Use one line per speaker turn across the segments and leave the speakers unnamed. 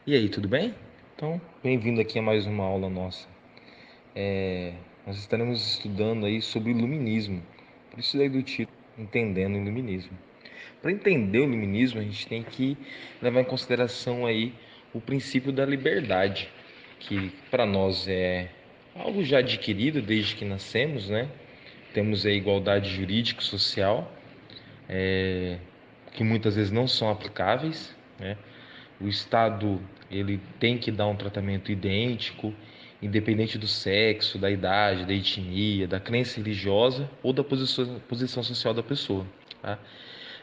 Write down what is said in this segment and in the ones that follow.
E aí, tudo bem? Então, bem-vindo aqui a mais uma aula nossa. Nós estaremos estudando aí sobre o iluminismo. Por isso daí do título, Entendendo o Iluminismo. Para entender o iluminismo, a gente tem que levar em consideração aí o princípio da liberdade, que para nós é algo já adquirido desde que nascemos, né? Temos a igualdade jurídica e social, que muitas vezes não são aplicáveis, né? O Estado ele tem que dar um tratamento idêntico, independente do sexo, da idade, da etnia, da crença religiosa ou da posição social da pessoa. Tá?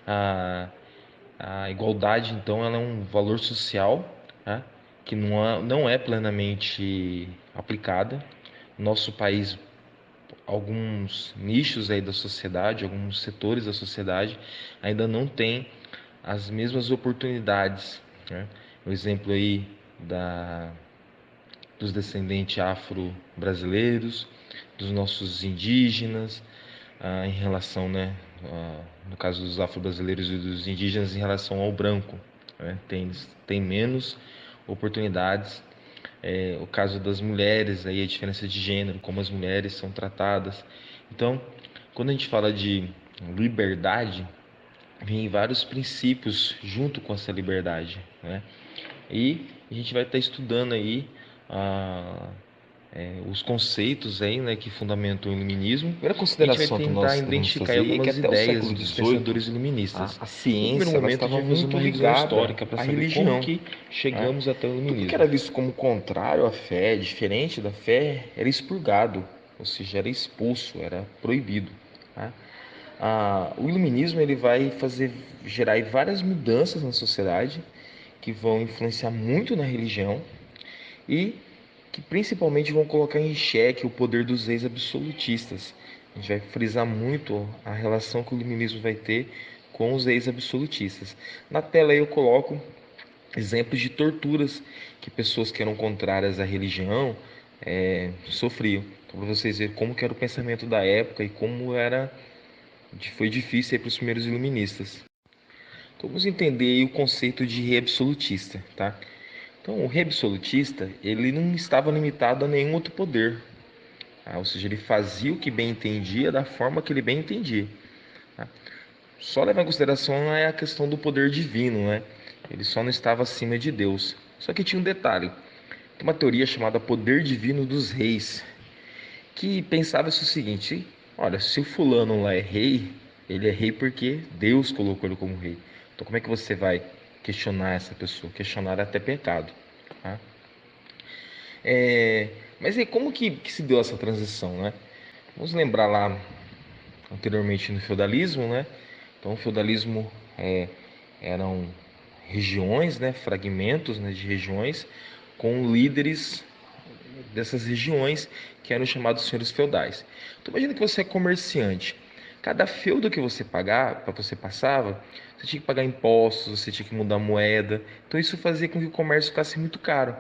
A, a igualdade, então, ela é um valor social, tá? Que não é plenamente aplicada. No nosso país, alguns nichos aí da sociedade, alguns setores da sociedade ainda não têm as mesmas oportunidades, né? O exemplo aí da, dos descendentes afro-brasileiros, dos nossos indígenas, em relação, né, no caso dos afro-brasileiros e dos indígenas, em relação ao branco, né? Tem menos oportunidades. O caso das mulheres, aí a diferença de gênero, como as mulheres são tratadas. Então, quando a gente fala de liberdade, vem vários princípios junto com essa liberdade, né? E a gente vai estar estudando aí ah, os conceitos aí, né, que fundamentam o iluminismo.
A primeira
E a gente vai
consideração que
tentar
nós devemos
identificar aí
fazer é que
algumas
até o
ideias
século
dos
XVIII,
pensadores iluministas.
a
No primeiro
ciência ela
momento,
estava
tivemos
muito
uma revisão
ligada
histórica para
à
saber como
religião,
que
né?
chegamos até o
Tudo que
iluminismo.
era visto como contrário à fé, diferente da fé, era expurgado, ou seja, era expulso, era proibido, né? O iluminismo ele vai gerar aí várias mudanças na sociedade que vão influenciar muito na religião e que principalmente vão colocar em xeque o poder dos reis absolutistas. A gente vai frisar muito a relação que o iluminismo vai ter com os reis absolutistas. Na tela aí eu coloco exemplos de torturas que pessoas que eram contrárias à religião sofriam. Então, para vocês verem como que era o pensamento da época e como foi difícil para os primeiros iluministas. Então, vamos entender o conceito de rei absolutista, tá? Então, o rei absolutista, ele não estava limitado a nenhum outro poder, tá? Ou seja, ele fazia o que bem entendia da forma que ele bem entendia, tá? Só levar em consideração a questão do poder divino, né? Ele só não estava acima de Deus. Só que tinha um detalhe. Tem uma teoria chamada poder divino dos reis, que pensava o seguinte: olha, se o fulano lá é rei, ele é rei porque Deus colocou ele como rei. Então, como é que você vai questionar essa pessoa? Questionar é até pecado, tá? Mas aí, como que se deu essa transição, né? Vamos lembrar lá anteriormente no feudalismo, né? Então, o feudalismo eram regiões, né? Fragmentos, né, de regiões com líderes dessas regiões que eram chamados senhores feudais. Então, imagina que você é comerciante. Cada feudo que você pagar, para você passava, você tinha que pagar impostos, você tinha que mudar moeda. Então isso fazia com que o comércio ficasse muito caro.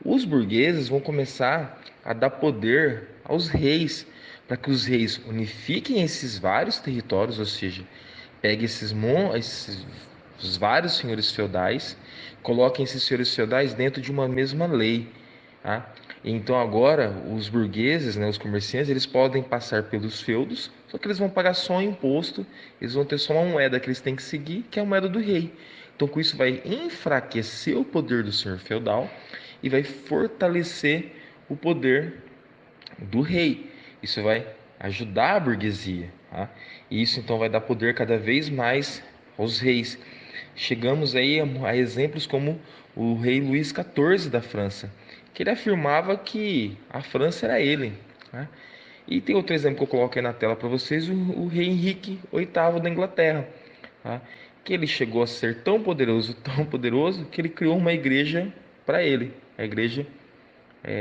Os burgueses vão começar a dar poder aos reis, para que os reis unifiquem esses vários territórios, ou seja, peguem esses vários senhores feudais, coloquem esses senhores feudais dentro de uma mesma lei, tá? Então agora os burgueses, né, os comerciantes, eles podem passar pelos feudos, só que eles vão pagar só um imposto, eles vão ter só uma moeda que eles têm que seguir, que é a moeda do rei. Então com isso vai enfraquecer o poder do senhor feudal e vai fortalecer o poder do rei. Isso vai ajudar a burguesia, tá? E isso então vai dar poder cada vez mais aos reis. Chegamos aí a exemplos como o rei Luís XIV da França, que ele afirmava que a França era ele, tá? E tem outro exemplo que eu coloco aí na tela para vocês, o rei Henrique VIII da Inglaterra, tá? Que ele chegou a ser tão poderoso, que ele criou uma igreja para ele, a igreja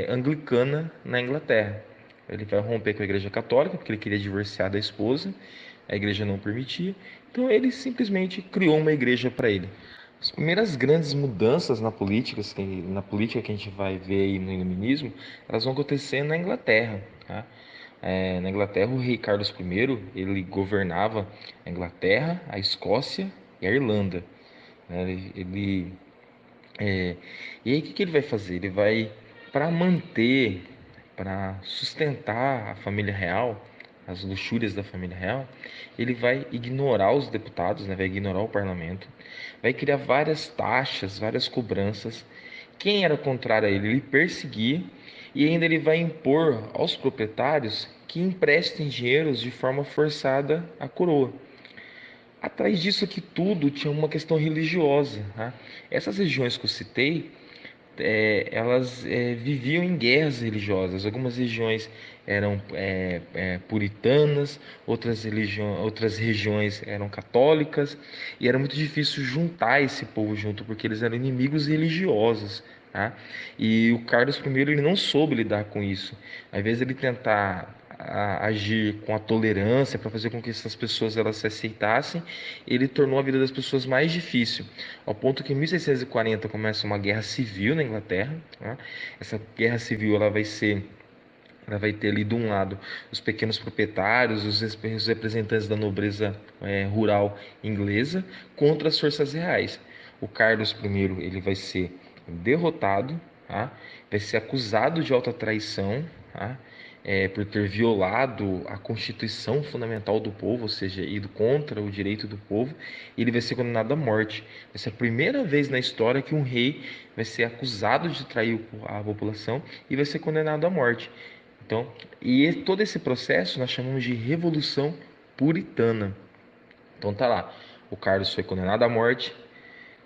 anglicana na Inglaterra. Ele vai romper com a igreja católica, porque ele queria divorciar da esposa, a igreja não permitia, então ele simplesmente criou uma igreja para ele. As primeiras grandes mudanças na política que a gente vai ver aí no iluminismo, elas vão acontecer na Inglaterra, tá? Na Inglaterra, o rei Carlos I, ele governava a Inglaterra, a Escócia e a Irlanda, né? Ele E aí o que ele vai fazer? Ele vai, para manter, para sustentar a família real, as luxúrias da família real, ele vai ignorar os deputados, né? Vai ignorar o parlamento, vai criar várias taxas, várias cobranças. Quem era contrário a ele, ele perseguia, e ainda ele vai impor aos proprietários que emprestem dinheiros de forma forçada à coroa. Atrás disso aqui tudo tinha uma questão religiosa, tá? Essas regiões que eu citei, elas viviam em guerras religiosas. Algumas regiões eram puritanas, outras regiões eram católicas, e era muito difícil juntar esse povo junto, porque eles eram inimigos religiosos. Tá? E o Carlos I ele não soube lidar com isso. Ao invés de ele tentar agir com a tolerância para fazer com que essas pessoas elas se aceitassem, ele tornou a vida das pessoas mais difícil, ao ponto que em 1640 começa uma guerra civil na Inglaterra. Tá? Essa guerra civil ela vai ter ali de um lado os pequenos proprietários, os representantes da nobreza rural inglesa contra as forças reais. O Carlos I ele vai ser derrotado, tá? Vai ser acusado de alta traição, tá? Por ter violado a Constituição Fundamental do povo, ou seja, ido contra o direito do povo, e ele vai ser condenado à morte. Vai ser a primeira vez na história que um rei vai ser acusado de trair a população e vai ser condenado à morte. Então, e todo esse processo nós chamamos de Revolução Puritana. Então tá lá, o Carlos foi condenado à morte,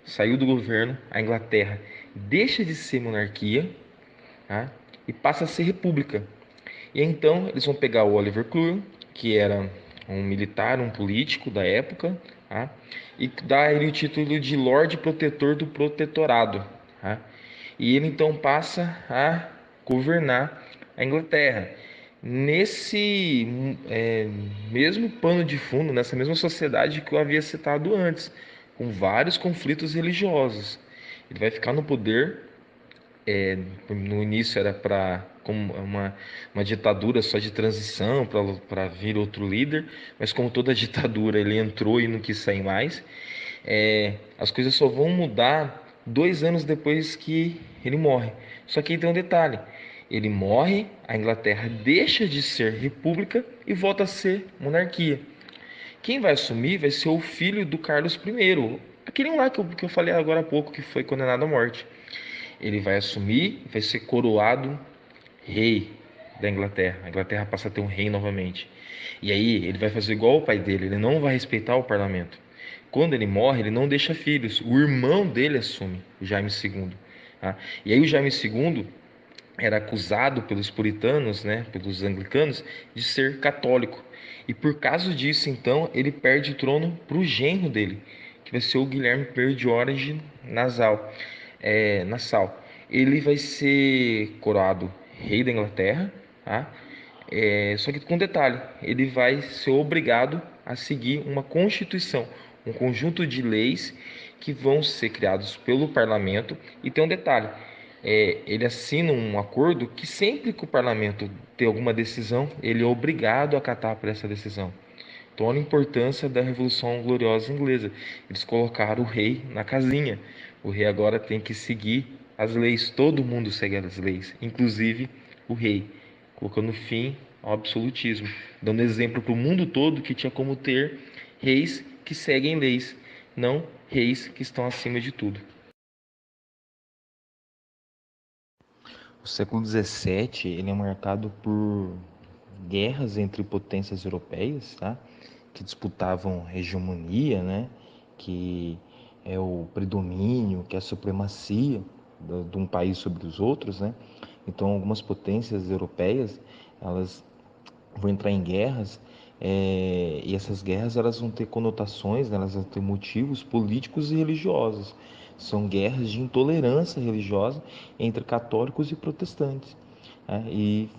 saiu do governo, a Inglaterra deixa de ser monarquia, tá? E passa a ser república. E então eles vão pegar o Oliver Cromwell, que era um militar, um político da época, tá? E dar ele o título de Lorde Protetor do Protetorado. Tá? E ele então passa a governar a Inglaterra nesse mesmo pano de fundo, nessa mesma sociedade que eu havia citado antes, com vários conflitos religiosos. Ele vai ficar no poder. No início era para como uma ditadura só de transição para vir outro líder, mas como toda ditadura ele entrou e não quis sair mais. As coisas só vão mudar 2 anos depois que ele morre. Só que aí tem um detalhe: ele morre, a Inglaterra deixa de ser república e volta a ser monarquia. Quem vai assumir vai ser o filho do Carlos I, aquele lá que eu falei agora há pouco, que foi condenado à morte. Ele vai assumir, vai ser coroado rei da Inglaterra. A Inglaterra passa a ter um rei novamente. E aí ele vai fazer igual o pai dele, ele não vai respeitar o parlamento. Quando ele morre, ele não deixa filhos. O irmão dele assume, o Jaime II. Tá? E aí o Jaime II era acusado pelos puritanos, né, pelos anglicanos, de ser católico. E por causa disso, então, ele perde o trono para o genro dele, que vai ser o Guilherme I de Orange Nassau. Ele vai ser coroado rei da Inglaterra, tá? Só que com um detalhe, ele vai ser obrigado a seguir uma constituição, um conjunto de leis que vão ser criados pelo parlamento. E tem um detalhe, ele assina um acordo que sempre que o parlamento tem alguma decisão, ele é obrigado a acatar por essa decisão. Então, olha a importância da Revolução Gloriosa Inglesa. Eles colocaram o rei na casinha. O rei agora tem que seguir as leis. Todo mundo segue as leis, inclusive o rei, colocando fim ao absolutismo, dando exemplo para o mundo todo que tinha como ter reis que seguem leis, não reis que estão acima de tudo. O século XVII ele é marcado por guerras entre potências europeias, tá? Que disputavam hegemonia, né? Que é o predomínio, que é a supremacia de um país sobre os outros, né? Então, algumas potências europeias elas vão entrar em guerras, e essas guerras elas vão ter conotações, né? Elas vão ter motivos políticos e religiosos. São guerras de intolerância religiosa entre católicos e protestantes, né? E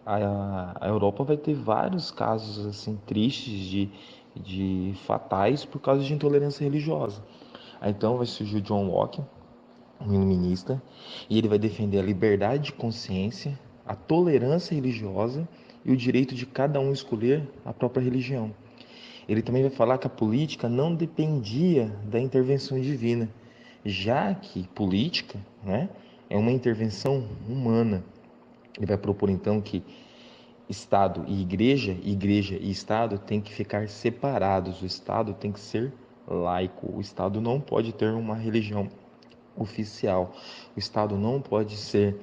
a Europa vai ter vários casos assim tristes de fatais por causa de intolerância religiosa. Aí, então vai surgir o John Locke, um iluminista, e ele vai defender a liberdade de consciência, a tolerância religiosa e o direito de cada um escolher a própria religião. Ele também vai falar que a política não dependia da intervenção divina, já que política, né, é uma intervenção humana. Ele vai propor então que Estado e igreja e Estado têm que ficar separados. O Estado tem que ser laico. O Estado não pode ter uma religião oficial. O Estado não pode ser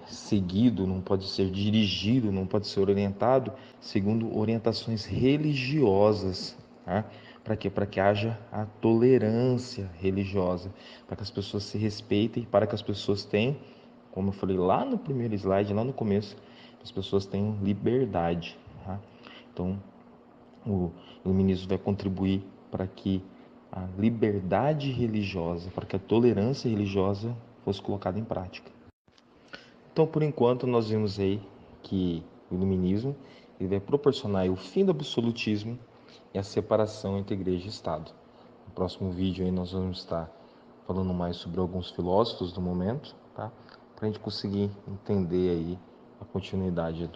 seguido, não pode ser dirigido, não pode ser orientado segundo orientações religiosas, tá? Para quê? Para que haja a tolerância religiosa, para que as pessoas se respeitem, para que as pessoas tenham, como eu falei lá no primeiro slide, lá no começo, as pessoas tenham liberdade, tá? Então, o iluminismo vai contribuir para que a liberdade religiosa, para que a tolerância religiosa fosse colocada em prática. Então, por enquanto, nós vimos aí que o iluminismo ele vai proporcionar o fim do absolutismo e a separação entre igreja e Estado. No próximo vídeo aí nós vamos estar falando mais sobre alguns filósofos do momento, tá? Para a gente conseguir entender aí a continuidade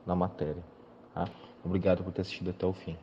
da matéria. Tá? Obrigado por ter assistido até o fim.